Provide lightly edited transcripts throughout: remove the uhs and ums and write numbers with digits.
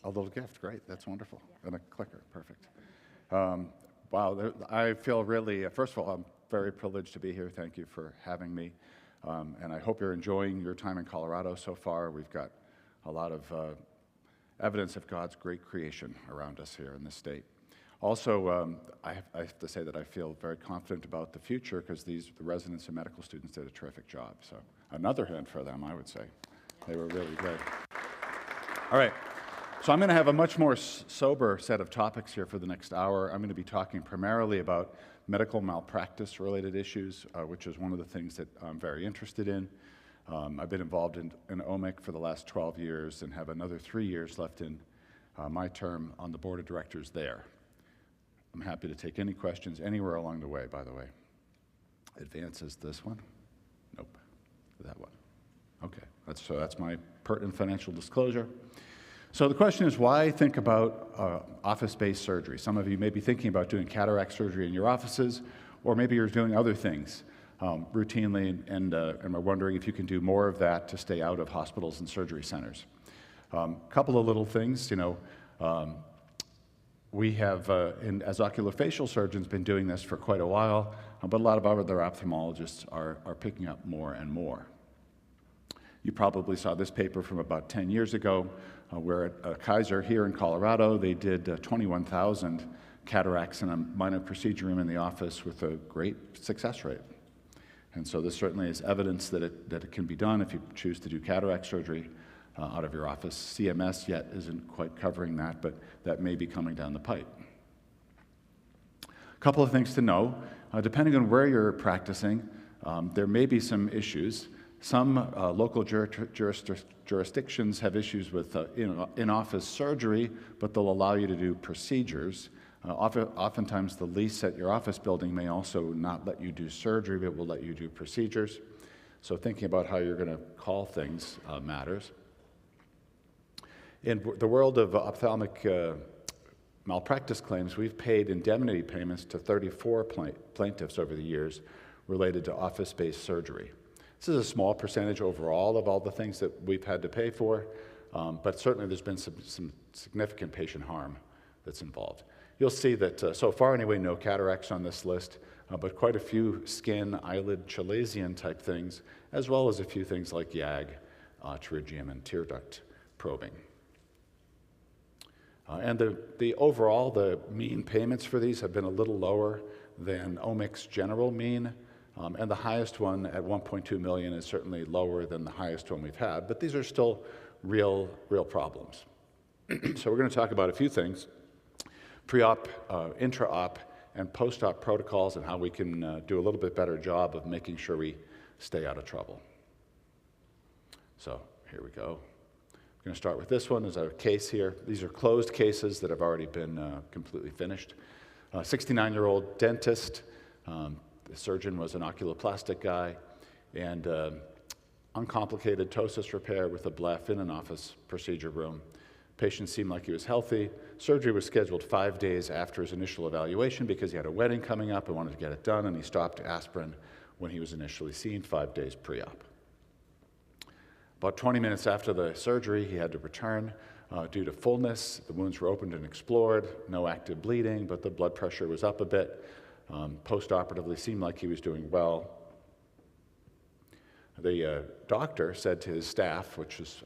A little gift, great, that's wonderful. Yeah. And a clicker, perfect. Wow, I feel really, first of all, I'm very privileged to be here. Thank you for having me. And I hope you're enjoying your time in Colorado so far. We've got a lot of evidence of God's great creation around us here in this state. Also, I have to say that I feel very confident about the future because the residents and medical students did a terrific job. So another hand for them, I would say. They were really great. All right. So I'm going to have a much more sober set of topics here for the next hour. I'm going to be talking primarily about medical malpractice-related issues, which is one of the things that I'm very interested in. I've been involved in OMIC for the last 12 years and have another 3 years left in my term on the board of directors there. I'm happy to take any questions anywhere along the way, by the way. Advances this one? Nope. That one. Okay. That's my pertinent financial disclosure. So the question is, why think about office-based surgery? Some of you may be thinking about doing cataract surgery in your offices, or maybe you're doing other things routinely and are wondering if you can do more of that to stay out of hospitals and surgery centers. Couple of little things, we have, as oculofacial surgeons, been doing this for quite a while, but a lot of other ophthalmologists are picking up more and more. You probably saw this paper from about 10 years ago, where at Kaiser here in Colorado, they did 21,000 cataracts in a minor procedure room in the office with a great success rate. And so this certainly is evidence that it can be done if you choose to do cataract surgery out of your office. CMS yet isn't quite covering that, but that may be coming down the pipe. A couple of things to know. Depending on where you're practicing, there may be some issues. Some local jurisdictions have issues with in-office surgery, but they'll allow you to do procedures. Oftentimes the lease at your office building may also not let you do surgery, but will let you do procedures. So thinking about how you're going to call things matters. In the world of ophthalmic malpractice claims, we've paid indemnity payments to 34 plaintiffs over the years related to office-based surgery. This is a small percentage overall of all the things that we've had to pay for, but certainly there's been some significant patient harm that's involved. You'll see that so far anyway, no cataracts on this list, but quite a few skin, eyelid, chalazion type things, as well as a few things like YAG, pterygium, and tear duct probing. And the mean payments for these have been a little lower than OMIC's general mean. And the highest one at 1.2 million is certainly lower than the highest one we've had, but these are still real problems. So we're going to talk about a few things, pre-op, intra-op, and post-op protocols and how we can do a little bit better job of making sure we stay out of trouble. So here we go. I'm going to start with this one as a case here. These are closed cases that have already been completely finished. 69-year-old dentist. The surgeon was an oculoplastic guy, and uncomplicated ptosis repair with a bleph in an office procedure room. Patient seemed like he was healthy. Surgery was scheduled 5 days after his initial evaluation because he had a wedding coming up and wanted to get it done, and he stopped aspirin when he was initially seen 5 days pre-op. About 20 minutes after the surgery, he had to return due to fullness. The wounds were opened and explored, no active bleeding, but the blood pressure was up a bit. Post-operatively seemed like he was doing well. The doctor said to his staff, which is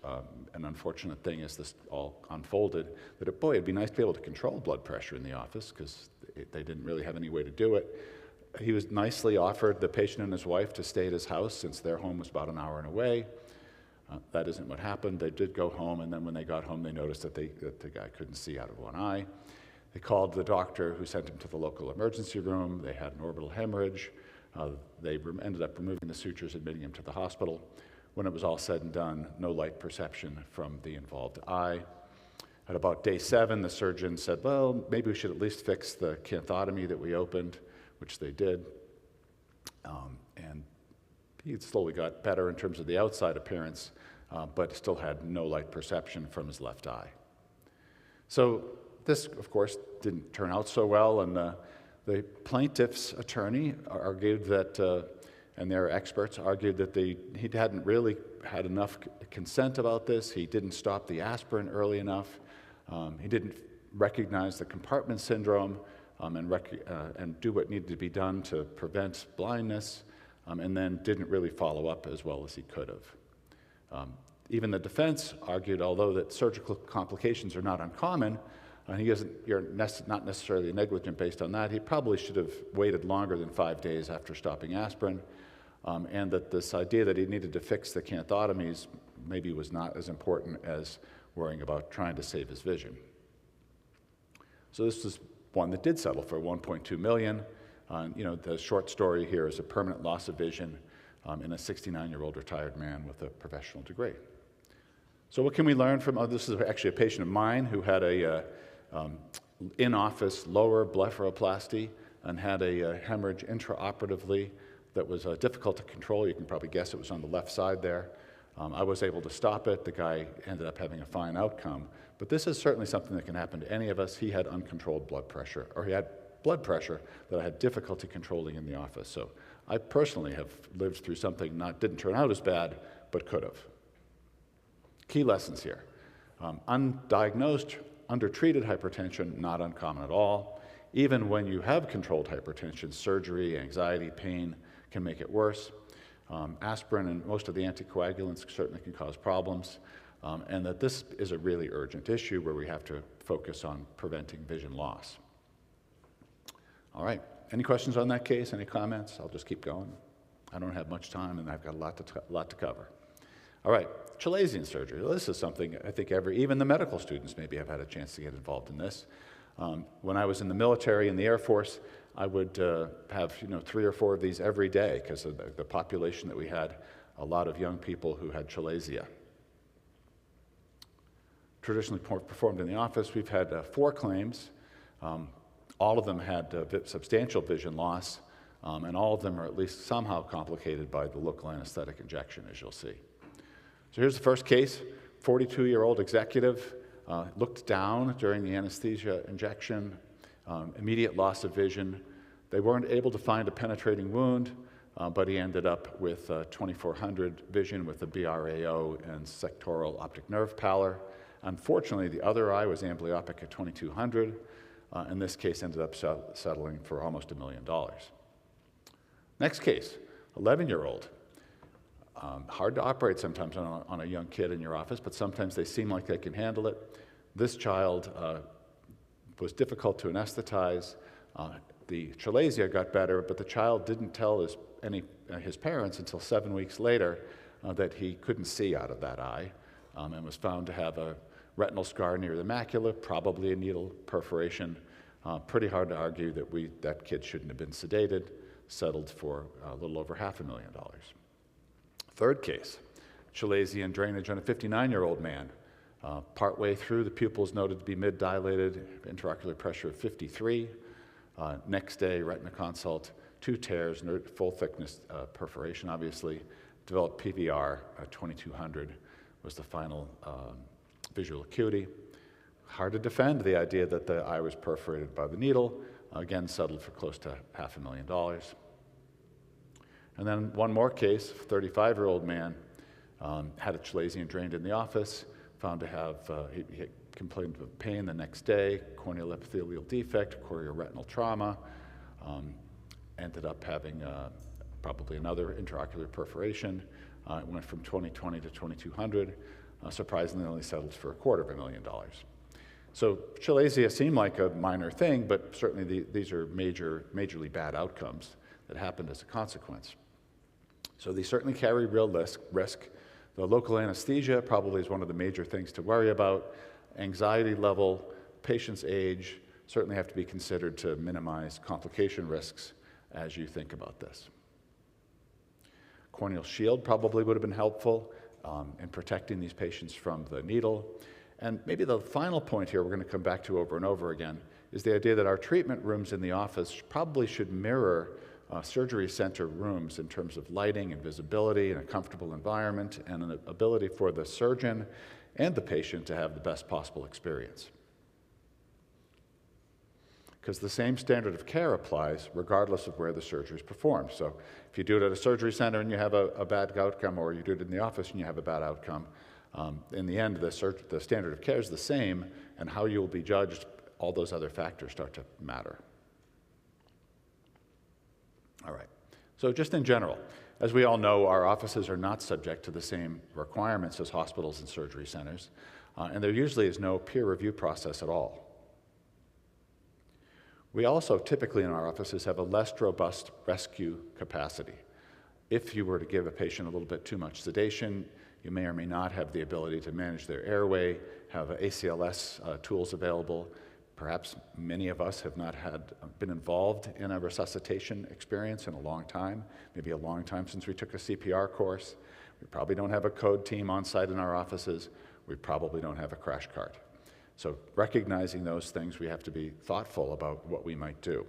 an unfortunate thing as this all unfolded, that boy, it'd be nice to be able to control blood pressure in the office because they didn't really have any way to do it. He was nicely offered the patient and his wife to stay at his house since their home was about an hour away. That isn't what happened. They did go home, and then when they got home, they noticed that the guy couldn't see out of one eye. They called the doctor who sent him to the local emergency room. They had an orbital hemorrhage. They ended up removing the sutures, admitting him to the hospital. When it was all said and done, no light perception from the involved eye. At about day 7, the surgeon said, well, maybe we should at least fix the canthotomy that we opened, which they did. And he slowly got better in terms of the outside appearance, but still had no light perception from his left eye. So this, of course, didn't turn out so well, and the plaintiff's attorney argued that, and their experts argued that he hadn't really had enough consent about this. He didn't stop the aspirin early enough. He didn't recognize the compartment syndrome and do what needed to be done to prevent blindness, and then didn't really follow up as well as he could have. Even the defense argued, although that surgical complications are not uncommon, you're not necessarily negligent based on that. He probably should have waited longer than 5 days after stopping aspirin, and that this idea that he needed to fix the canthotomies maybe was not as important as worrying about trying to save his vision. So this is one that did settle for $1.2 million. The short story here is a permanent loss of vision in a 69-year-old retired man with a professional degree. So what can we learn from, this is actually a patient of mine who had a in-office lower blepharoplasty and had a hemorrhage intraoperatively that was difficult to control. You can probably guess it was on the left side there. I was able to stop it. The guy ended up having a fine outcome. But this is certainly something that can happen to any of us. He had uncontrolled blood pressure, or he had blood pressure that I had difficulty controlling in the office. So I personally have lived through something didn't turn out as bad, but could have. Key lessons here. Undiagnosed, undertreated hypertension, not uncommon at all. Even when you have controlled hypertension, surgery, anxiety, pain can make it worse. Aspirin and most of the anticoagulants certainly can cause problems, and that this is a really urgent issue where we have to focus on preventing vision loss. All right, any questions on that case? Any comments? I'll just keep going. I don't have much time, and I've got a lot to cover. All right, chalazion surgery. Well, this is something I think even the medical students maybe have had a chance to get involved in this. When I was in the military, in the Air Force, I would have 3 or 4 of these every day because of the population that we had, a lot of young people who had chalazion. Traditionally performed in the office, we've had 4 claims. All of them had substantial vision loss, and all of them are at least somehow complicated by the local anesthetic injection, as you'll see. So here's the first case, 42-year-old executive, looked down during the anesthesia injection, immediate loss of vision. They weren't able to find a penetrating wound, but he ended up with 2400 vision with a BRAO and sectoral optic nerve pallor. Unfortunately, the other eye was amblyopic at 2200. And this case ended up settling for almost $1 million. Next case, 11-year-old. Hard to operate sometimes on a young kid in your office, but sometimes they seem like they can handle it. This child was difficult to anesthetize. The chalazion got better, but the child didn't tell his parents until 7 weeks later that he couldn't see out of that eye, and was found to have a retinal scar near the macula, probably a needle perforation. Pretty hard to argue that that kid shouldn't have been sedated, settled for a little over $500,000. Third case, chalazion drainage on a 59-year-old man. Partway through, the pupils noted to be mid-dilated, intraocular pressure of 53. Next day, retina consult, 2 tears, full thickness perforation, obviously. Developed PVR, 2200 was the final visual acuity. Hard to defend the idea that the eye was perforated by the needle. Again, settled for close to $500,000. And then one more case, 35-year-old man, had a chalazion drained in the office, found to have, he complained of pain the next day, corneal epithelial defect, chorioretinal trauma, ended up having probably another intraocular perforation. It went from 2020 to 2200. Surprisingly, only settled for $250,000. So chalazion seemed like a minor thing, but certainly these are majorly bad outcomes that happened as a consequence. So they certainly carry real risk. The local anesthesia probably is one of the major things to worry about. Anxiety level, patient's age certainly have to be considered to minimize complication risks as you think about this. Corneal shield probably would have been helpful in protecting these patients from the needle. And maybe the final point here we're going to come back to over and over again is the idea that our treatment rooms in the office probably should mirror surgery center rooms in terms of lighting and visibility and a comfortable environment and an ability for the surgeon and the patient to have the best possible experience. Because the same standard of care applies regardless of where the surgery is performed. So if you do it at a surgery center and you have a bad outcome, or you do it in the office and you have a bad outcome, In the end, the standard of care is the same, and how you will be judged, all those other factors start to matter. All right, so just in general, as we all know, our offices are not subject to the same requirements as hospitals and surgery centers, and there usually is no peer review process at all. We also typically in our offices have a less robust rescue capacity. If you were to give a patient a little bit too much sedation, you may or may not have the ability to manage their airway, have ACLS tools available. Perhaps many of us have not been involved in a resuscitation experience in a long time, maybe a long time since we took a CPR course. We probably don't have a code team on site in our offices. We probably don't have a crash cart. So recognizing those things, we have to be thoughtful about what we might do.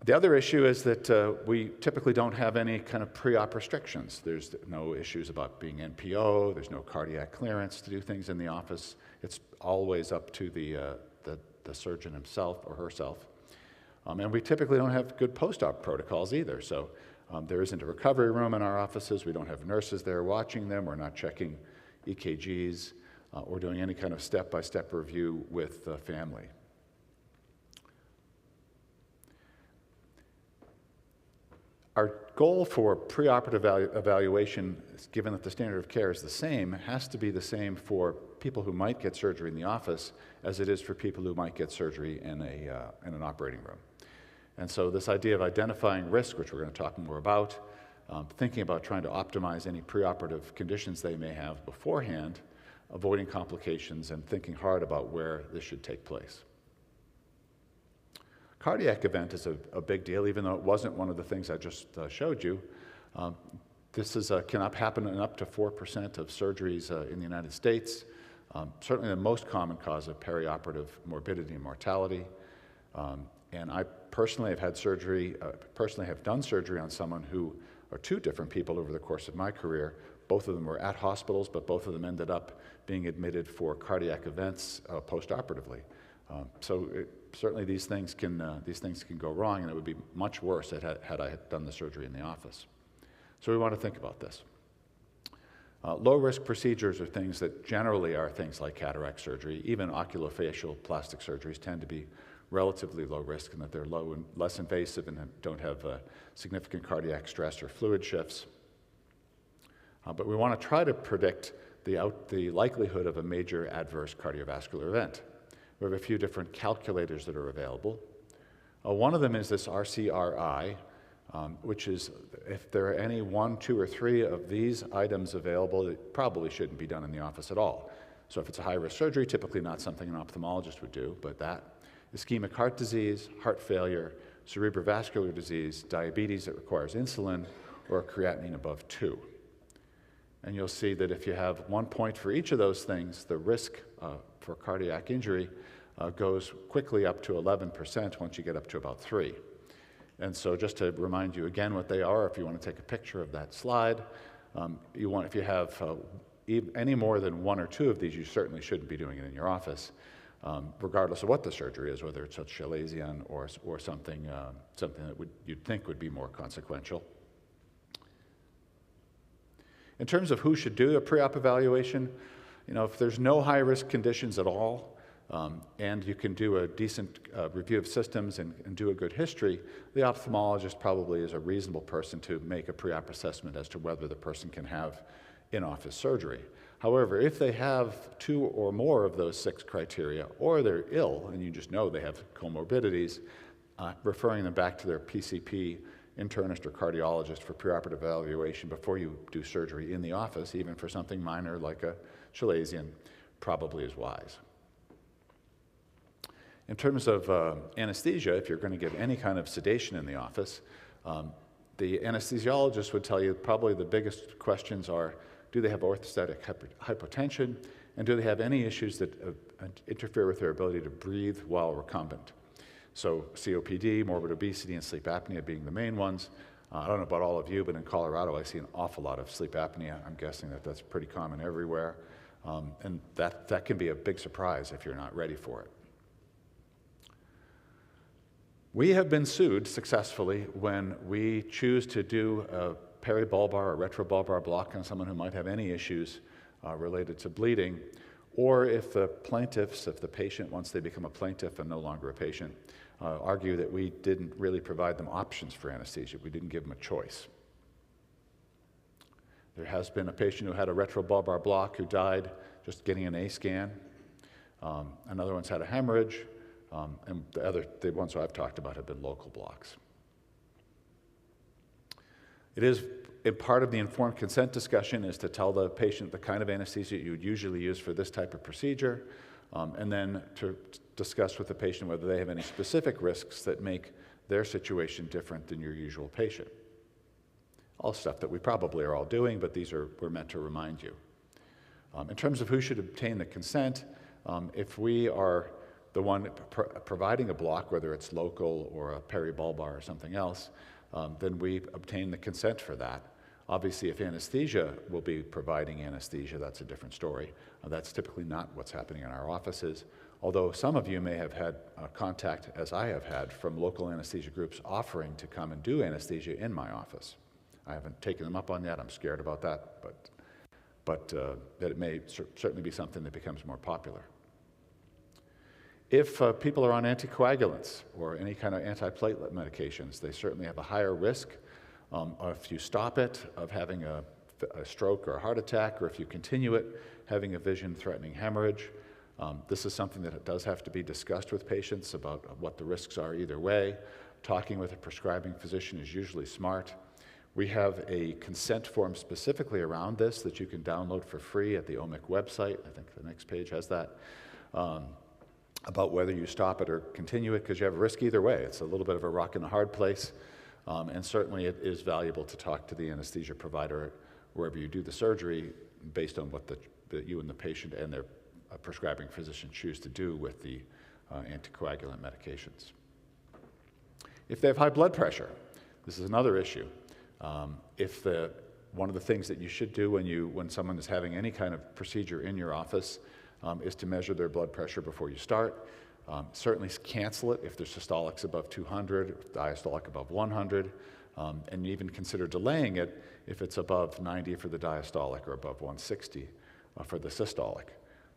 The other issue is that we typically don't have any kind of pre-op restrictions. There's no issues about being NPO, there's no cardiac clearance to do things in the office. It's always up to the surgeon himself or herself. And we typically don't have good post-op protocols either. So there isn't a recovery room in our offices. We don't have nurses there watching them. We're not checking EKGs or doing any kind of step-by-step review with the family. Our goal for preoperative evaluation, given that the standard of care is the same, has to be the same for people who might get surgery in the office as it is for people who might get surgery in an operating room. And so this idea of identifying risk, which we're going to talk more about, thinking about trying to optimize any preoperative conditions they may have beforehand, avoiding complications, and thinking hard about where this should take place. Cardiac event is a big deal, even though it wasn't one of the things I just showed you. This can happen in up to 4% of surgeries in the United States. Certainly the most common cause of perioperative morbidity and mortality. And I personally have had surgery, have done surgery on someone who, or two different people over the course of my career. Both of them were at hospitals, but both of them ended up being admitted for cardiac events post-operatively. Certainly these things can go wrong, and it would be much worse had I done the surgery in the office. So we want to think about this. Low-risk procedures are things that generally are things like cataract surgery. Even oculofacial plastic surgeries tend to be relatively low risk in that they're low and less invasive and don't have significant cardiac stress or fluid shifts. But we want to try to predict the likelihood of a major adverse cardiovascular event. We have a few different calculators that are available. One of them is this RCRI, which is if there are any 1, 2, or 3 of these items available, it probably shouldn't be done in the office at all. So if it's a high-risk surgery, typically not something an ophthalmologist would do, but that ischemic heart disease, heart failure, cerebrovascular disease, diabetes that requires insulin, or a creatinine above 2. And you'll see that if you have 1 point for each of those things, the risk for cardiac injury goes quickly up to 11% once you get up to about 3. And so just to remind you again what they are, if you want to take a picture of that slide, if you have any more than 1 or 2 of these, you certainly shouldn't be doing it in your office, regardless of what the surgery is, whether it's a chalazion or something that you'd think would be more consequential. In terms of who should do a pre-op evaluation, if there's no high-risk conditions at all, and you can do a decent review of systems and do a good history, the ophthalmologist probably is a reasonable person to make a pre-op assessment as to whether the person can have in-office surgery. However, if they have 2 or more of those 6 criteria, or they're ill and you just know they have comorbidities, referring them back to their PCP, internist, or cardiologist for preoperative evaluation before you do surgery in the office, even for something minor like a chalazion, probably is wise. In terms of anesthesia, if you're going to give any kind of sedation in the office, the anesthesiologist would tell you probably the biggest questions are, do they have orthostatic hypotension, and do they have any issues that interfere with their ability to breathe while recumbent? So COPD, morbid obesity, and sleep apnea being the main ones. I don't know about all of you, but in Colorado I see an awful lot of sleep apnea. I'm guessing that that's pretty common everywhere. And that can be a big surprise if you're not ready for it. We have been sued successfully when we choose to do peribulbar or retrobulbar block on someone who might have any issues related to bleeding, or if the patient, once they become a plaintiff and no longer a patient, argue that we didn't really provide them options for anesthesia. We didn't give them a choice. There has been a patient who had a retrobulbar block who died just getting an A scan. Another one's had a hemorrhage, and the ones I've talked about have been local blocks. It is part of the informed consent discussion is to tell the patient the kind of anesthesia you would usually use for this type of procedure, and then to discuss with the patient whether they have any specific risks that make their situation different than your usual patient. All stuff that we probably are all doing, but we're meant to remind you. In terms of who should obtain the consent, if we are the one providing a block, whether it's local or a peribulbar or something else, then we obtain the consent for that. Obviously, if anesthesia will be providing anesthesia, that's a different story. That's typically not what's happening in our offices, although some of you may have had contact, as I have had, from local anesthesia groups offering to come and do anesthesia in my office. I haven't taken them up on that. I'm scared about that, but that it may certainly be something that becomes more popular. If people are on anticoagulants or any kind of antiplatelet medications, they certainly have a higher risk if you stop it of having a stroke or a heart attack, or if you continue it, having a vision-threatening hemorrhage. This is something that does have to be discussed with patients about what the risks are either way. Talking with a prescribing physician is usually smart. We have a consent form specifically around this that you can download for free at the OMIC website. I think the next page has that. About whether you stop it or continue it, because you have a risk either way. It's a little bit of a rock and a hard place, and certainly it is valuable to talk to the anesthesia provider wherever you do the surgery based on what you and the patient and their prescribing physician choose to do with the anticoagulant medications. If they have high blood pressure, this is another issue. One of the things that you should do when someone is having any kind of procedure in your office is to measure their blood pressure before you start. Certainly cancel it if their systolics above 200, diastolic above 100, and even consider delaying it if it's above 90 for the diastolic or above 160 for the systolic.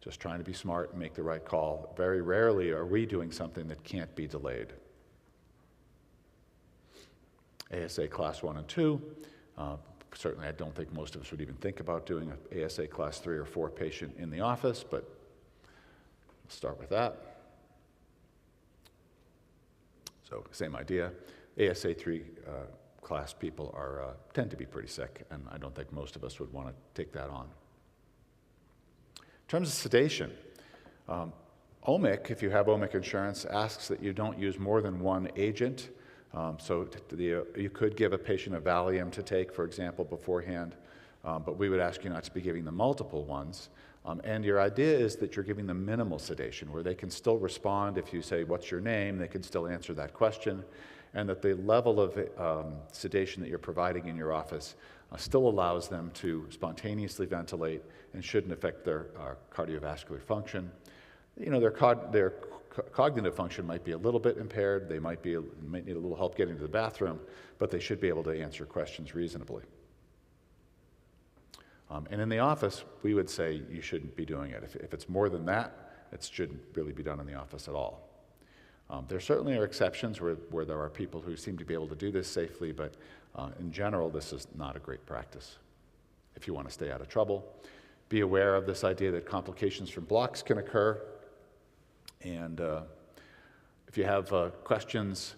Just trying to be smart and make the right call. Very rarely are we doing something that can't be delayed. ASA class 1 and 2. Certainly I don't think most of us would even think about doing an ASA class 3 or 4 patient in the office, but we'll start with that. So same idea. ASA 3 class people tend to be pretty sick, and I don't think most of us would want to take that on. In terms of sedation, OMIC, if you have OMIC insurance, asks that you don't use more than one agent. You could give a patient a Valium to take, for example, beforehand, but we would ask you not to be giving them multiple ones. And your idea is that you're giving them minimal sedation, where they can still respond. If you say, "What's your name?" they can still answer that question, and that the level of sedation that you're providing in your office still allows them to spontaneously ventilate and shouldn't affect their cardiovascular function. You know, their cognitive function might be a little bit impaired. They might need a little help getting to the bathroom, but they should be able to answer questions reasonably. And in the office, we would say you shouldn't be doing it. If it's more than that, it shouldn't really be done in the office at all. There certainly are exceptions where there are people who seem to be able to do this safely, but in general, this is not a great practice. If you want to stay out of trouble, be aware of this idea that complications from blocks can occur. And if you have questions,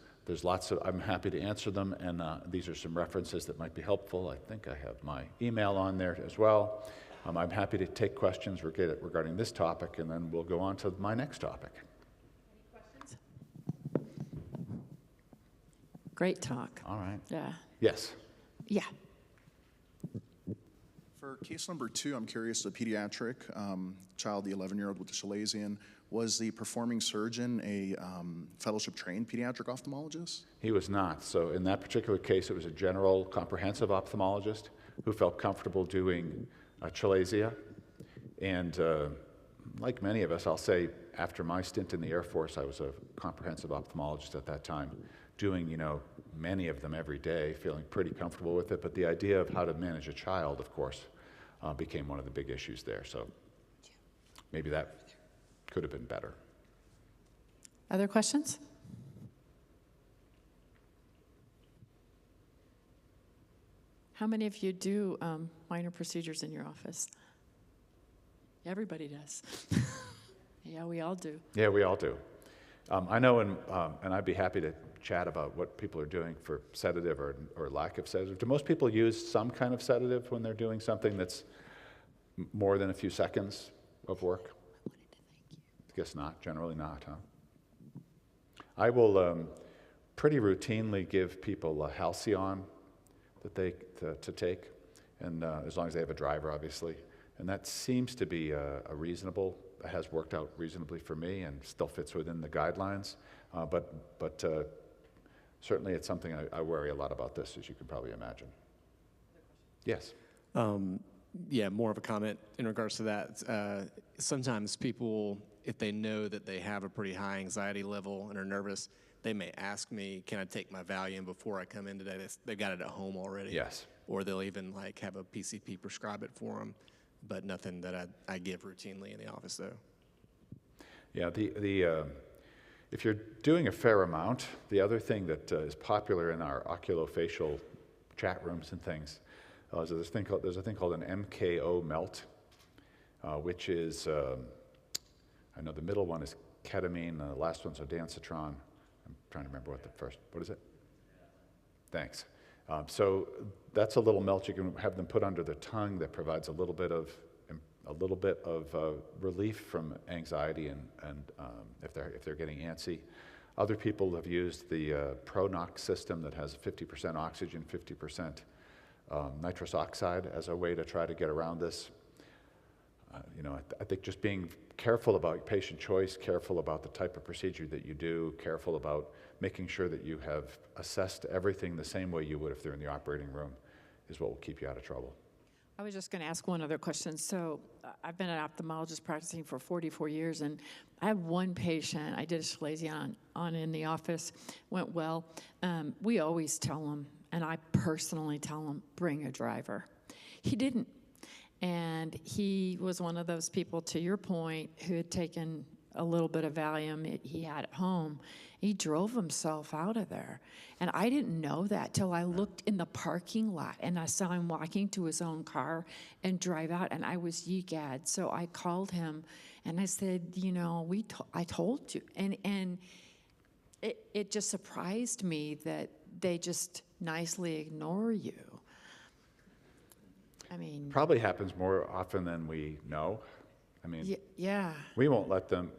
I'm happy to answer them, and these are some references that might be helpful. I think I have my email on there as well. I'm happy to take questions regarding this topic, and then we'll go on to my next topic. Any questions? Great talk. All right. Yeah. Yes. Yeah. For case number 2, I'm curious, a pediatric child, the 11-year-old with the chalazion, was the performing surgeon a fellowship-trained pediatric ophthalmologist? He was not. So in that particular case, it was a general comprehensive ophthalmologist who felt comfortable doing chalasia. And like many of us, I'll say after my stint in the Air Force, I was a comprehensive ophthalmologist at that time, doing, many of them every day, feeling pretty comfortable with it. But the idea of how to manage a child, of course, became one of the big issues there. So maybe that could have been better. Other questions? How many of you do minor procedures in your office? Everybody does. Yeah, we all do. Yeah, we all do. I know, and I'd be happy to chat about what people are doing for sedative or lack of sedative. Do most people use some kind of sedative when they're doing something that's more than a few seconds of work? I guess not, generally not, huh? I will pretty routinely give people a halcyon that they to take, and as long as they have a driver, obviously. And that seems to be a reasonable, has worked out reasonably for me and still fits within the guidelines. But certainly it's something I worry a lot about this, as you can probably imagine. Yes? Yeah, more of a comment in regards to that. Sometimes people, if they know that they have a pretty high anxiety level and are nervous, they may ask me, can I take my Valium before I come in today? They've got it at home already. Yes. Or they'll even like have a PCP prescribe it for them, but nothing that I give routinely in the office though. Yeah, if you're doing a fair amount, the other thing that is popular in our oculofacial chat rooms and things, there's a thing called an MKO melt, which is, I know the middle one is ketamine, the last one's ondansetron. I'm trying to remember what is it? Thanks. So that's a little melt you can have them put under the tongue that provides a little bit of relief from anxiety and if they're getting antsy. Other people have used the Pronox system that has 50% oxygen, 50% nitrous oxide as a way to try to get around this. I think just being careful about patient choice, careful about the type of procedure that you do, careful about making sure that you have assessed everything the same way you would if they're in the operating room is what will keep you out of trouble. I was just going to ask one other question. So I've been an ophthalmologist practicing for 44 years, and I have one patient. I did a chalazion on in the office, went well. We always tell them, and I personally tell them, bring a driver. He didn't. And he was one of those people, to your point, who had taken a little bit of Valium he had at home. He drove himself out of there. And I didn't know that till I looked in the parking lot and I saw him walking to his own car and drive out, and I was yegad. So I called him and I said, I told you. And it just surprised me that they just nicely ignore you. I mean, probably happens more often than we know. I mean, yeah. We won't let them,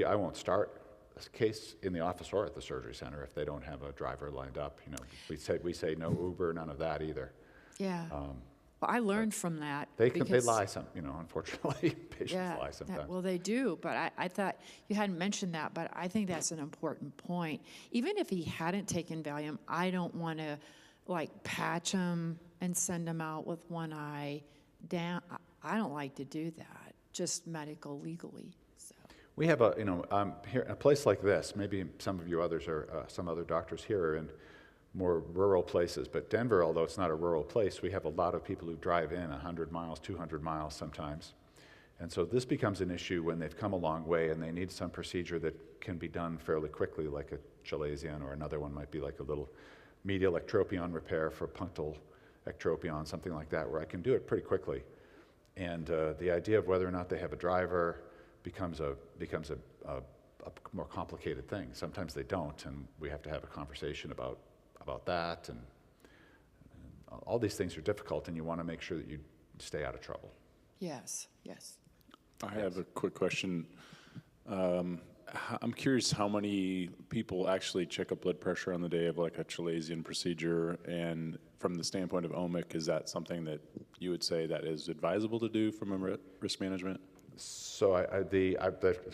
I won't start a case in the office or at the surgery center if they don't have a driver lined up. We say no Uber, none of that either. Yeah. Well, I learned from that. They lie unfortunately. Patients lie sometimes. Well, they do, but I thought you hadn't mentioned that, but I think that's an important point. Even if he hadn't taken Valium, I don't want to patch him and send him out with one eye down. I don't like to do that, just medical legally. So. We have here a place like this, maybe some of you others some other doctors here are in more rural places, but Denver, although it's not a rural place, we have a lot of people who drive in 100 miles, 200 miles sometimes. And so this becomes an issue when they've come a long way and they need some procedure that can be done fairly quickly, like a chalazion, or another one might be like a little medial ectropion repair for punctal ectropion, something like that, where I can do it pretty quickly. And the idea of whether or not they have a driver becomes a more complicated thing. Sometimes they don't, and we have to have a conversation about that. And all these things are difficult, and you want to make sure that you stay out of trouble. Yes. I have a quick question. I'm curious how many people actually check up blood pressure on the day of like a chalazion procedure, and from the standpoint of OMIC, is that something that you would say that is advisable to do from a risk management? So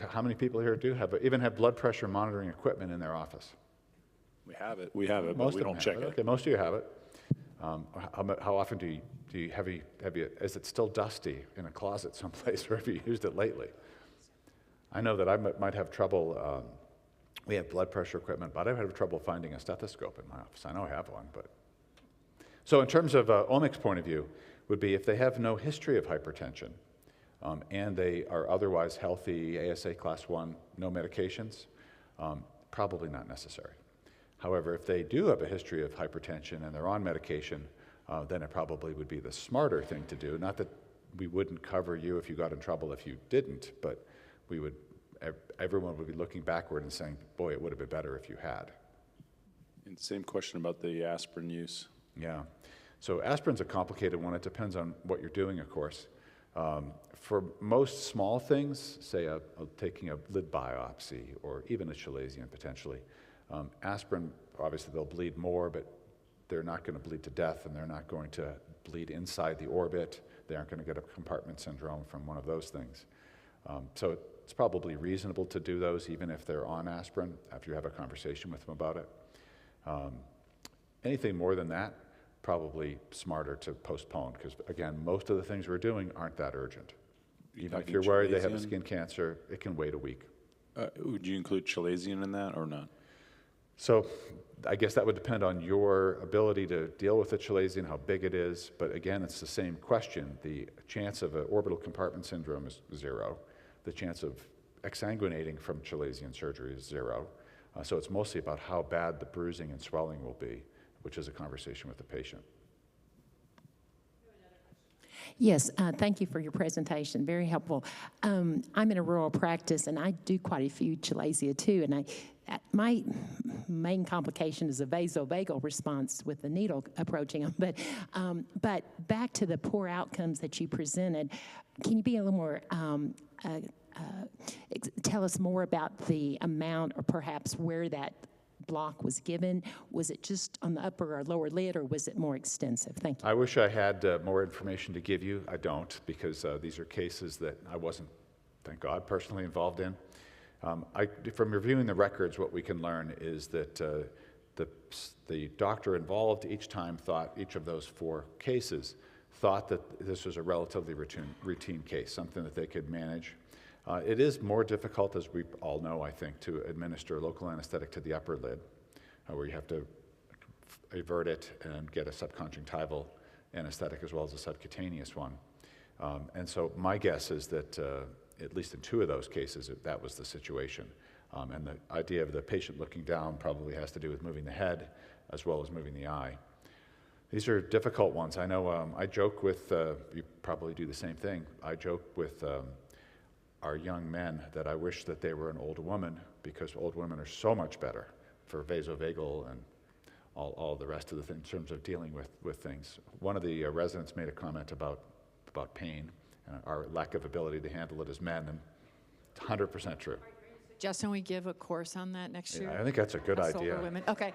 how many people here even have blood pressure monitoring equipment in their office? We have it, but we don't check it. Okay, most of you have it. How often do you have you, is it still dusty in a closet someplace, or have you used it lately? I know that I might have trouble We have blood pressure equipment, but I have trouble finding a stethoscope in my office. I know I have one, but. So in terms of OMIC's point of view, would be if they have no history of hypertension and they are otherwise healthy, ASA class 1, no medications, probably not necessary. However, if they do have a history of hypertension and they're on medication, then it probably would be the smarter thing to do. Not that we wouldn't cover you if you got in trouble if you didn't, but we would, everyone would be looking backward and saying, boy, it would have been better if you had. And same question about the aspirin use. Yeah. So aspirin's a complicated one. It depends on what you're doing, of course. For most small things, say taking a lid biopsy or even a chalazion potentially, aspirin, obviously they'll bleed more, but they're not going to bleed to death and they're not going to bleed inside the orbit. They aren't going to get a compartment syndrome from one of those things. So it's probably reasonable to do those even if they're on aspirin after you have a conversation with them about it. Anything more than that, probably smarter to postpone because, again, most of the things we're doing aren't that urgent. Even if you're worried they have a skin cancer, it can wait a week. Would you include chalazion in that or not? So I guess that would depend on your ability to deal with the chalazion, how big it is. But again, it's the same question. The chance of an orbital compartment syndrome is 0. The chance of exsanguinating from chalazion surgery is 0. So it's mostly about how bad the bruising and swelling will be, which is a conversation with the patient. Yes, thank you for your presentation. Very helpful. I'm in a rural practice, and I do quite a few chalazion too. And my main complication is a vasovagal response with the needle approaching them. But back to the poor outcomes that you presented, can you be a little more? Tell us more about the amount, or perhaps where that block was given. Was it just on the upper or lower lid, or was it more extensive? Thank you. I wish I had more information to give you. I don't, because these are cases that I wasn't, thank God, personally involved in. From reviewing the records, what we can learn is that the doctor involved each time each of those 4 cases thought that this was a relatively routine case, something that they could manage. It is more difficult, as we all know, I think, to administer local anesthetic to the upper lid, where you have to avert it and get a subconjunctival anesthetic as well as a subcutaneous one. And so my guess is that at least in 2 of those cases, that was the situation. And the idea of the patient looking down probably has to do with moving the head as well as moving the eye. These are difficult ones. I know I joke with, you probably do the same thing, I joke with our young men that I wish that they were an old woman, because old women are so much better for vasovagal and all the rest of the things in terms of dealing with things. One of the residents made a comment about pain and our lack of ability to handle it as men, and it's 100% true. Justin, we give a course on that next year? Yeah, I think that's a good Us idea. older women. Okay.